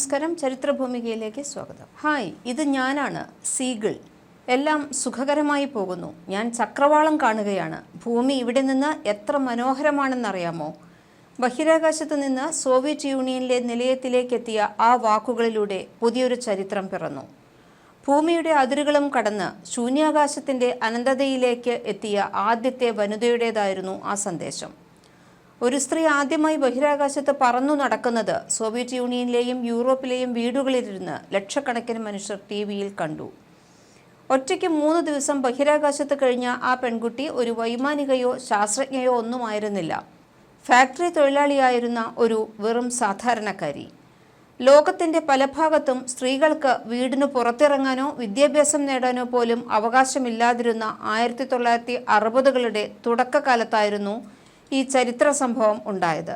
നമസ്കാരം, ചരിത്രഭൂമികയിലേക്ക് സ്വാഗതം. ഹായ്, ഇത് ഞാനാണ്, സീഗിൾ. എല്ലാം സുഖകരമായി പോകുന്നു. ഞാൻ ചക്രവാളം കാണുകയാണ്. ഭൂമി ഇവിടെ നിന്ന് എത്ര മനോഹരമാണെന്നറിയാമോ? ബഹിരാകാശത്ത് നിന്ന് സോവിയറ്റ് യൂണിയനിലെ നിലയത്തിലേക്കെത്തിയ ആ വാക്കുകളിലൂടെ പുതിയൊരു ചരിത്രം പിറന്നു. ഭൂമിയുടെ അതിരുകളും കടന്ന് ശൂന്യാകാശത്തിൻ്റെ അനന്തതയിലേക്ക് എത്തിയ ആദ്യത്തെ വനിതയുടേതായിരുന്നു ആ സന്ദേശം. ഒരു സ്ത്രീ ആദ്യമായി ബഹിരാകാശത്ത് പറന്നു നടക്കുന്നത് സോവിയറ്റ് യൂണിയനിലെയും യൂറോപ്പിലെയും വീടുകളിലിരുന്ന് ലക്ഷക്കണക്കിന് മനുഷ്യർ TV-യിൽ കണ്ടു. ഒറ്റയ്ക്ക് 3 ദിവസം ബഹിരാകാശത്ത് കഴിഞ്ഞ ആ പെൺകുട്ടി ഒരു വൈമാനികയോ ശാസ്ത്രജ്ഞയോ ഒന്നുമായിരുന്നില്ല. ഫാക്ടറി തൊഴിലാളിയായിരുന്ന ഒരു വെറും സാധാരണക്കാരി. ലോകത്തിൻ്റെ പല ഭാഗത്തും സ്ത്രീകൾക്ക് വീടിനു പുറത്തിറങ്ങാനോ വിദ്യാഭ്യാസം നേടാനോ പോലും അവകാശമില്ലാതിരുന്ന 1960കളുടെ തുടക്കകാലത്തായിരുന്നു ഈ ചരിത്ര സംഭവം ഉണ്ടായത്.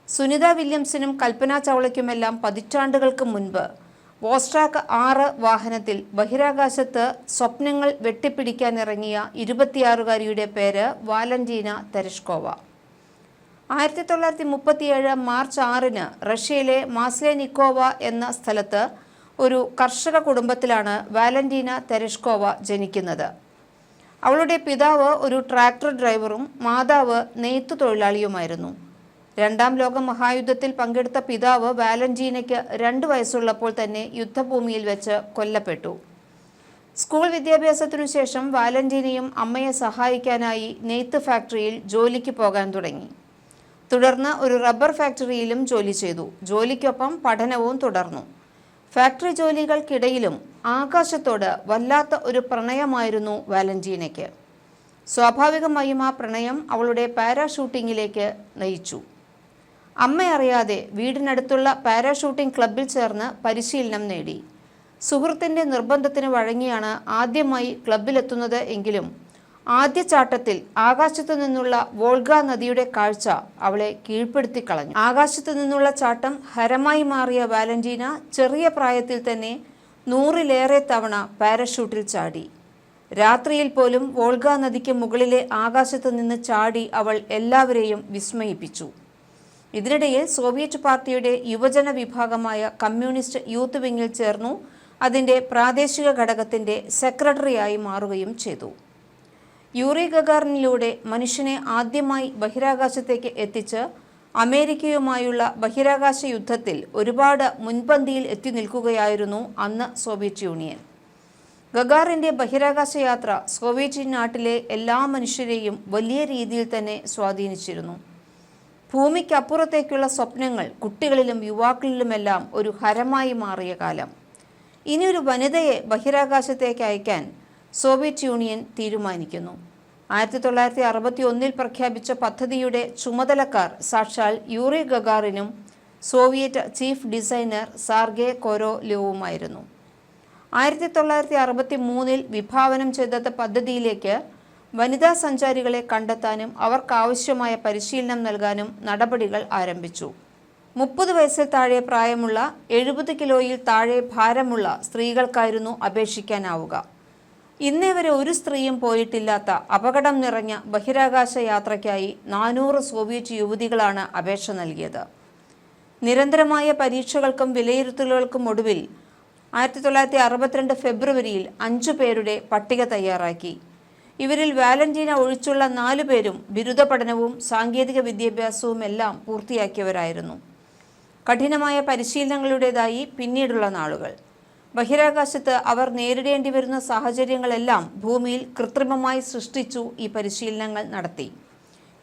സുനിത വില്യംസിനും കൽപ്പന ചൗളയ്ക്കുമെല്ലാം പതിറ്റാണ്ടുകൾക്ക് മുൻപ് വോസ്ട്രാക്ക് 6 വാഹനത്തിൽ ബഹിരാകാശത്ത് സ്വപ്നങ്ങൾ വെട്ടിപ്പിടിക്കാനിറങ്ങിയ 26-കാരിയുടെ പേര് വാലന്റീന തെരഷ്കോവ. 1937 മാർച്ച് 6-ന് റഷ്യയിലെ മാസ്ലെനിക്കോവ എന്ന സ്ഥലത്ത് ഒരു കർഷക കുടുംബത്തിലാണ് വാലന്റീന തെരഷ്കോവ ജനിക്കുന്നത്. അവളുടെ പിതാവ് ഒരു ട്രാക്ടർ ഡ്രൈവറും മാതാവ് നെയ്ത്തു തൊഴിലാളിയുമായിരുന്നു. 2ാം ലോക മഹായുദ്ധത്തിൽ പങ്കെടുത്ത പിതാവ് വാലന്റീനയ്ക്ക് 2 വയസ്സുള്ളപ്പോൾ തന്നെ യുദ്ധഭൂമിയിൽ വെച്ച് കൊല്ലപ്പെട്ടു. സ്കൂൾ വിദ്യാഭ്യാസത്തിനു ശേഷം വാലന്റീനയും അമ്മയെ സഹായിക്കാനായി നെയ്ത്ത് ഫാക്ടറിയിൽ ജോലിക്ക് പോകാൻ തുടങ്ങി. തുടർന്ന് ഒരു റബ്ബർ ഫാക്ടറിയിലും ജോലി ചെയ്തു. ജോലിക്കൊപ്പം പഠനവും തുടർന്നു. ഫാക്ടറി ജോലികൾക്കിടയിലും ആകാശത്തോട് വല്ലാത്ത ഒരു പ്രണയമായിരുന്നു വാലന്റീനയ്ക്ക്. സ്വാഭാവികമായും ആ പ്രണയം അവളുടെ പാരാഷൂട്ടിങ്ങിലേക്ക് നയിച്ചു. അമ്മയറിയാതെ വീടിനടുത്തുള്ള പാരാഷൂട്ടിംഗ് ക്ലബ്ബിൽ ചേർന്ന് പരിശീലനം നേടി. സുഹൃത്തിൻ്റെ നിർബന്ധത്തിന് വഴങ്ങിയാണ് ആദ്യമായി ക്ലബ്ബിലെത്തുന്നത് എങ്കിലും ആദ്യ ചാട്ടത്തിൽ ആകാശത്തു നിന്നുള്ള വോൾഗ നദിയുടെ കാഴ്ച അവളെ കീഴ്പ്പെടുത്തിക്കളഞ്ഞു. ആകാശത്തു നിന്നുള്ള ചാട്ടം ഹരമായി മാറിയ വാലന്റീന ചെറിയ പ്രായത്തിൽ തന്നെ 100-ലേറെ തവണ പാരഷൂട്ടിൽ ചാടി. രാത്രിയിൽ പോലും വോൾഗ നദിക്ക് മുകളിലെ ആകാശത്ത് നിന്ന് ചാടി അവൾ എല്ലാവരെയും വിസ്മയിപ്പിച്ചു. ഇതിനിടയിൽ സോവിയറ്റ് പാർട്ടിയുടെ യുവജന വിഭാഗമായ കമ്മ്യൂണിസ്റ്റ് യൂത്ത് വിങ്ങിൽ ചേർന്നു. അതിൻ്റെ പ്രാദേശിക ഘടകത്തിൻ്റെ സെക്രട്ടറിയായി മാറുകയും ചെയ്തു. യൂറി ഗഗാറിനിലൂടെ മനുഷ്യനെ ആദ്യമായി ബഹിരാകാശത്തേക്ക് എത്തിച്ച് അമേരിക്കയുമായുള്ള ബഹിരാകാശ യുദ്ധത്തിൽ ഒരുപാട് മുൻപന്തിയിൽ എത്തി നിൽക്കുകയായിരുന്നു അന്ന് സോവിയറ്റ് യൂണിയൻ. ഗഗാറിൻ്റെ ബഹിരാകാശ യാത്ര സോവിയറ്റ് നാട്ടിലെ എല്ലാ മനുഷ്യരെയും വലിയ രീതിയിൽ തന്നെ സ്വാധീനിച്ചിരുന്നു. ഭൂമിക്കപ്പുറത്തേക്കുള്ള സ്വപ്നങ്ങൾ കുട്ടികളിലും യുവാക്കളിലുമെല്ലാം ഒരു ഹരമായി മാറിയ കാലം. ഇനിയൊരു വനിതയെ ബഹിരാകാശത്തേക്ക് അയക്കാൻ സോവിയറ്റ് യൂണിയൻ തീരുമാനിക്കുന്നു. 1961-ൽ പ്രഖ്യാപിച്ച പദ്ധതിയുടെ ചുമതലക്കാർ സാക്ഷാൽ യൂറി ഗഗാറിനും സോവിയറ്റ് ചീഫ് ഡിസൈനർ സാർഗെ കൊറോല്യോവുമായിരുന്നു. 1963-ൽ വിഭാവനം ചെയ്ത പദ്ധതിയിലേക്ക് വനിതാ സഞ്ചാരികളെ കണ്ടെത്താനും അവർക്കാവശ്യമായ പരിശീലനം നൽകാനും നടപടികൾ ആരംഭിച്ചു. 30 വയസ്സിൽ താഴെ പ്രായമുള്ള 70 കിലോയിൽ താഴെ ഭാരമുള്ള സ്ത്രീകൾക്കായിരുന്നു അപേക്ഷിക്കാനാവുക. ഇന്നേ വരെ ഒരു സ്ത്രീയും പോയിട്ടില്ലാത്ത അപകടം നിറഞ്ഞ ബഹിരാകാശ യാത്രയ്ക്കായി 400 സോവിയറ്റ് യുവതികളാണ് അപേക്ഷ നൽകിയത്. നിരന്തരമായ പരീക്ഷകൾക്കും വിലയിരുത്തലുകൾക്കും ഒടുവിൽ 1962 ഫെബ്രുവരിയിൽ 5 പേരുടെ പട്ടിക തയ്യാറാക്കി. ഇവരിൽ വാലന്റീന ഒഴിച്ചുള്ള 4 പേരും ബിരുദ പഠനവും സാങ്കേതിക വിദ്യാഭ്യാസവുമെല്ലാം പൂർത്തിയാക്കിയവരായിരുന്നു. കഠിനമായ പരിശീലനങ്ങളുടേതായി പിന്നീടുള്ള നാളുകൾ. ബഹിരാകാശത്ത് അവർ നേരിടേണ്ടി വരുന്ന സാഹചര്യങ്ങളെല്ലാം ഭൂമിയിൽ കൃത്രിമമായി സൃഷ്ടിച്ചു ഈ പരിശീലനങ്ങൾ നടത്തി.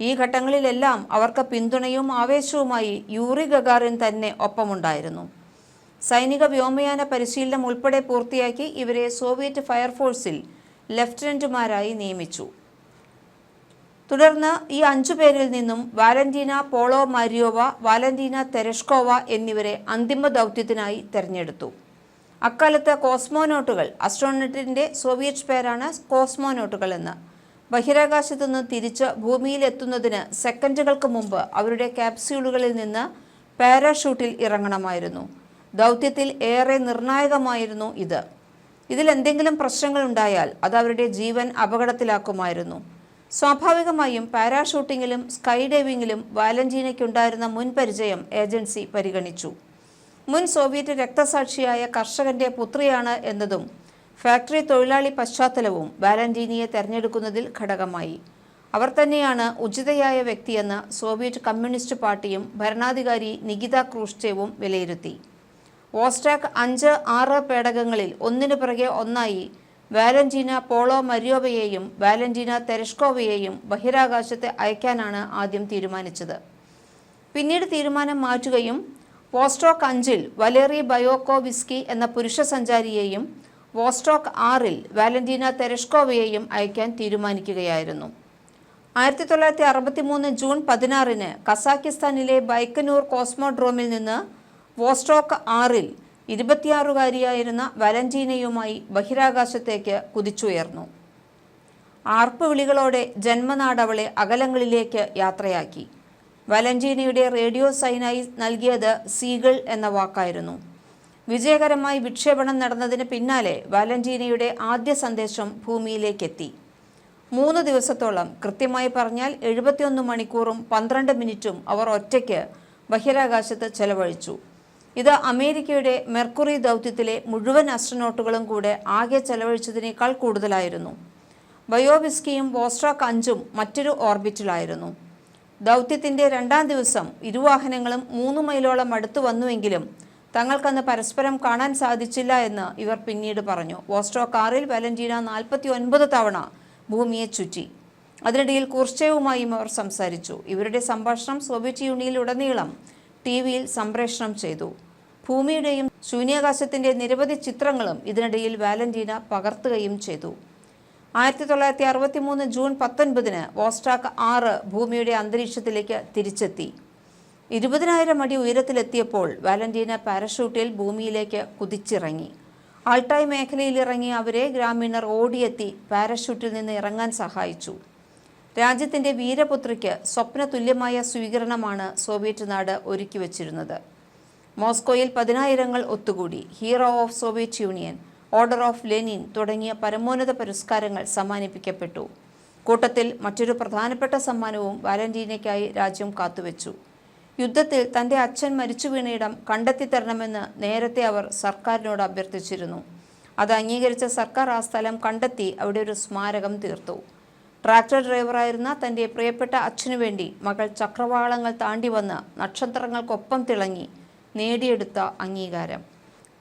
ഈ ഘട്ടങ്ങളിലെല്ലാം അവർക്ക് പിന്തുണയും ആവേശവുമായി യൂറി ഗഗാറിൻ തന്നെ ഒപ്പമുണ്ടായിരുന്നു. സൈനിക വ്യോമയാന പരിശീലനം ഉൾപ്പെടെ പൂർത്തിയാക്കി ഇവരെ സോവിയറ്റ് ഫയർഫോഴ്സിൽ ലഫ്റ്റനന്റുമാരായി നിയമിച്ചു. തുടർന്ന് ഈ 5 പേരിൽ നിന്നും വാലന്റീന പോളോമാരിയോവ, വാലന്റീന തെരഷ്കോവ എന്നിവരെ അന്തിമ ദൗത്യത്തിനായി തെരഞ്ഞെടുത്തു. അക്കാലത്ത് കോസ്മോനോട്ടുകൾ, അസ്ട്രോനട്ടിൻ്റെ സോവിയറ്റ് പേരാണ് കോസ്മോനോട്ടുകൾ എന്ന്, ബഹിരാകാശത്തു നിന്ന് തിരിച്ച് ഭൂമിയിലെത്തുന്നതിന് സെക്കൻഡുകൾക്ക് മുമ്പ് അവരുടെ ക്യാപ്സ്യൂളുകളിൽ നിന്ന് പാരാഷൂട്ടിൽ ഇറങ്ങണമായിരുന്നു. ദൗത്യത്തിൽ ഏറെ നിർണായകമായിരുന്നു ഇത്. ഇതിലെന്തെങ്കിലും പ്രശ്നങ്ങളുണ്ടായാൽ അത് അവരുടെ ജീവൻ അപകടത്തിലാക്കുമായിരുന്നു. സ്വാഭാവികമായും പാരാഷൂട്ടിങ്ങിലും സ്കൈ ഡൈവിങ്ങിലും വാലന്റീനയ്ക്കുണ്ടായിരുന്ന മുൻപരിചയം ഏജൻസി പരിഗണിച്ചു. മുൻ സോവിയറ്റ് രക്തസാക്ഷിയായ കർഷകന്റെ പുത്രിയാണ് എന്നതും ഫാക്ടറി തൊഴിലാളി പശ്ചാത്തലവും വാലന്റീനയെ തെരഞ്ഞെടുക്കുന്നതിൽ ഘടകമായി. അവർ തന്നെയാണ് ഉചിതയായ വ്യക്തിയെന്ന് സോവിയറ്റ് കമ്മ്യൂണിസ്റ്റ് പാർട്ടിയും ഭരണാധികാരി നികിത ക്രൂഷ്ചേവും വിലയിരുത്തി. വോസ്റ്റാക്ക് 5-6 പേടകങ്ങളിൽ ഒന്നിനു പിറകെ ഒന്നായി വാലന്റീന പോളോമര്യോവയെയും വാലന്റീന തെരഷ്കോവയെയും ബഹിരാകാശത്ത് അയക്കാനാണ് ആദ്യം തീരുമാനിച്ചത്. പിന്നീട് തീരുമാനം മാറ്റുകയും വോസ്റ്റോക്ക് 5-ൽ വലേറി ബയോക്കോവിസ്കി എന്ന പുരുഷ സഞ്ചാരിയെയും വോസ്റ്റോക്ക് 6-ൽ വാലന്റീന തെരഷ്കോവയെയും അയക്കാൻ തീരുമാനിക്കുകയായിരുന്നു. 1963 ജൂൺ 16-ന് കസാക്കിസ്ഥാനിലെ ബൈക്കനൂർ കോസ്മോഡ്രോമിൽ നിന്ന് വോസ്റ്റോക്ക് 6-ൽ 26-കാരിയായിരുന്ന വാലന്റീനയുമായി ബഹിരാകാശത്തേക്ക് കുതിച്ചുയർന്നു. ആർപ്പ് വിളികളോടെ ജന്മനാടവളെ അകലങ്ങളിലേക്ക് യാത്രയാക്കി. വാലന്റീനയുടെ റേഡിയോ സൈനായി നൽകിയത് സീഗിൾ എന്ന വാക്കായിരുന്നു. വിജയകരമായി വിക്ഷേപണം നടന്നതിന് പിന്നാലെ വാലന്റീനയുടെ ആദ്യ സന്ദേശം ഭൂമിയിലേക്കെത്തി. 3 ദിവസത്തോളം, കൃത്യമായി പറഞ്ഞാൽ 71 മണിക്കൂറും 12 മിനിറ്റും അവർ ഒറ്റയ്ക്ക് ബഹിരാകാശത്ത് ചെലവഴിച്ചു. ഇത് അമേരിക്കയുടെ മെർക്കുറി ദൗത്യത്തിലെ മുഴുവൻ ആസ്ട്രോനോട്ടുകളും കൂടെ ആകെ ചെലവഴിച്ചതിനേക്കാൾ കൂടുതലായിരുന്നു. ബയോവിസ്കിയും വോസ്റ്റോക്ക് 5-ഉം മറ്റൊരു ഓർബിറ്റിലായിരുന്നു. ദൗത്യത്തിൻ്റെ 2-ാം ദിവസം ഇരുവാഹനങ്ങളും 3 മൈലോളം അടുത്തു വന്നുവെങ്കിലും തങ്ങൾക്കന്ന് പരസ്പരം കാണാൻ സാധിച്ചില്ല എന്ന് ഇവർ പിന്നീട് പറഞ്ഞു. വോസ്റ്റോക്ക് 6-ൽ വാലന്റീന 49 തവണ ഭൂമിയെ ചുറ്റി. അതിനിടയിൽ ക്രൂഷ്ചേവുമായും അവർ സംസാരിച്ചു. ഇവരുടെ സംഭാഷണം സോവിയറ്റ് യൂണിയനിലുടനീളം TV-യിൽ സംപ്രേഷണം ചെയ്തു. ഭൂമിയുടെയും ശൂന്യാകാശത്തിൻ്റെ നിരവധി ചിത്രങ്ങളും ഇതിനിടയിൽ വാലന്റീന പകർത്തുകയും ചെയ്തു. 1963 ജൂൺ 19-ന് വോസ്റ്റാക്ക് 6 ഭൂമിയുടെ അന്തരീക്ഷത്തിലേക്ക് തിരിച്ചെത്തി. 20,000 അടി ഉയരത്തിലെത്തിയപ്പോൾ വാലന്റീന പാരഷൂട്ടിൽ ഭൂമിയിലേക്ക് കുതിച്ചിറങ്ങി. ആൾട്ടായ് മേഖലയിൽ ഇറങ്ങി അവരെ ഗ്രാമീണർ ഓടിയെത്തി പാരഷൂട്ടിൽ നിന്ന് ഇറങ്ങാൻ സഹായിച്ചു. രാജ്യത്തിൻ്റെ വീരപുത്രിക്ക് സ്വപ്ന തുല്യമായ സ്വീകരണമാണ് സോവിയറ്റ് നാട് ഒരുക്കി വച്ചിരുന്നത്. മോസ്കോയിൽ 10,000 ഒത്തുകൂടി. Hero of Soviet union, order of Lenin തുടങ്ങിയ പരമോന്നത പുരസ്കാരങ്ങൾ സമ്മാനിപ്പിക്കപ്പെട്ടു. കൂട്ടത്തിൽ മറ്റൊരു പ്രധാനപ്പെട്ട സമ്മാനവും വാലന്റീനയ്ക്കായി രാജ്യം കാത്തുവെച്ചു. യുദ്ധത്തിൽ തൻ്റെ അച്ഛൻ മരിച്ചു വീണയിടം കണ്ടെത്തിത്തരണമെന്ന് നേരത്തെ അവർ സർക്കാരിനോട് അഭ്യർത്ഥിച്ചിരുന്നു. അത് അംഗീകരിച്ച സർക്കാർ ആ സ്ഥലം കണ്ടെത്തി അവിടെ ഒരു സ്മാരകം തീർത്തു. ട്രാക്ടർ ഡ്രൈവറായിരുന്ന തൻ്റെ പ്രിയപ്പെട്ട അച്ഛനു വേണ്ടി മകൾ ചക്രവാളങ്ങൾ താണ്ടി വന്ന് നക്ഷത്രങ്ങൾക്കൊപ്പം തിളങ്ങി നേടിയെടുത്ത അംഗീകാരം.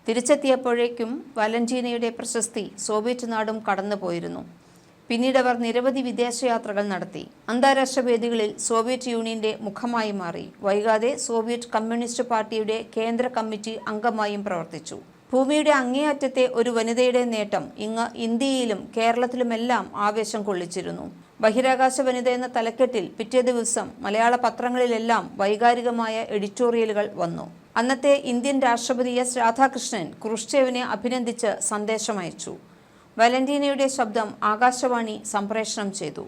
തിരിച്ചെത്തിയപ്പോഴേക്കും വാലന്റീനയുടെ പ്രശസ്തി സോവിയറ്റ് നാടും കടന്നുപോയിരുന്നു. പിന്നീട് അവർ നിരവധി വിദേശയാത്രകൾ നടത്തി. അന്താരാഷ്ട്ര വേദികളിൽ സോവിയറ്റ് യൂണിയന്റെ മുഖമായി മാറി. വൈകാതെ സോവിയറ്റ് കമ്മ്യൂണിസ്റ്റ് പാർട്ടിയുടെ കേന്ദ്ര കമ്മിറ്റി അംഗമായും പ്രവർത്തിച്ചു. ഭൂമിയുടെ അങ്ങേയറ്റത്തെ ഒരു വനിതയുടെ നേട്ടം ഇങ്ങ് ഇന്ത്യയിലും കേരളത്തിലുമെല്ലാം ആവേശം കൊള്ളിച്ചിരുന്നു. ബഹിരാകാശ വനിത എന്ന തലക്കെട്ടിൽ പിറ്റേ ദിവസം മലയാള പത്രങ്ങളിലെല്ലാം വൈകാരികമായ എഡിറ്റോറിയലുകൾ വന്നു. അന്നത്തെ ഇന്ത്യൻ രാഷ്ട്രപതി S. രാധാകൃഷ്ണൻ ക്രൂഷ്ചേവിനെ അഭിനന്ദിച്ച് സന്ദേശമയച്ചു. വാലന്റീനയുടെ ശബ്ദം ആകാശവാണി സംപ്രേഷണം ചെയ്തു.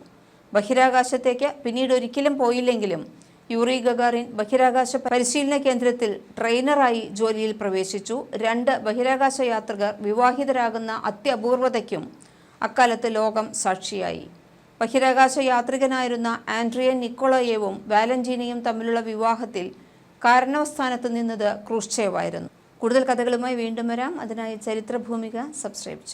ബഹിരാകാശത്തേക്ക് പിന്നീട് ഒരിക്കലും പോയില്ലെങ്കിലും യൂറി ഗഗാറിൻ ബഹിരാകാശ പരിശീലന കേന്ദ്രത്തിൽ ട്രെയിനറായി ജോലിയിൽ പ്രവേശിച്ചു. 2 ബഹിരാകാശ യാത്രികർ വിവാഹിതരാകുന്ന അത്യപൂർവതയ്ക്കും അക്കാലത്ത് ലോകം സാക്ഷിയായി. ബഹിരാകാശ യാത്രികനായിരുന്ന ആൻഡ്രിയൻ നിക്കോളയേവും വാലന്റീനയും തമ്മിലുള്ള വിവാഹത്തിൽ കാരണവസ്ഥാനത്ത് നിന്നത് ക്രൂഷ്ചേവായിരുന്നു. കൂടുതൽ കഥകളുമായി വീണ്ടും വരാം. അതിനായി ചരിത്രഭൂമിക സബ്സ്ക്രൈബ് ചെയ്യും.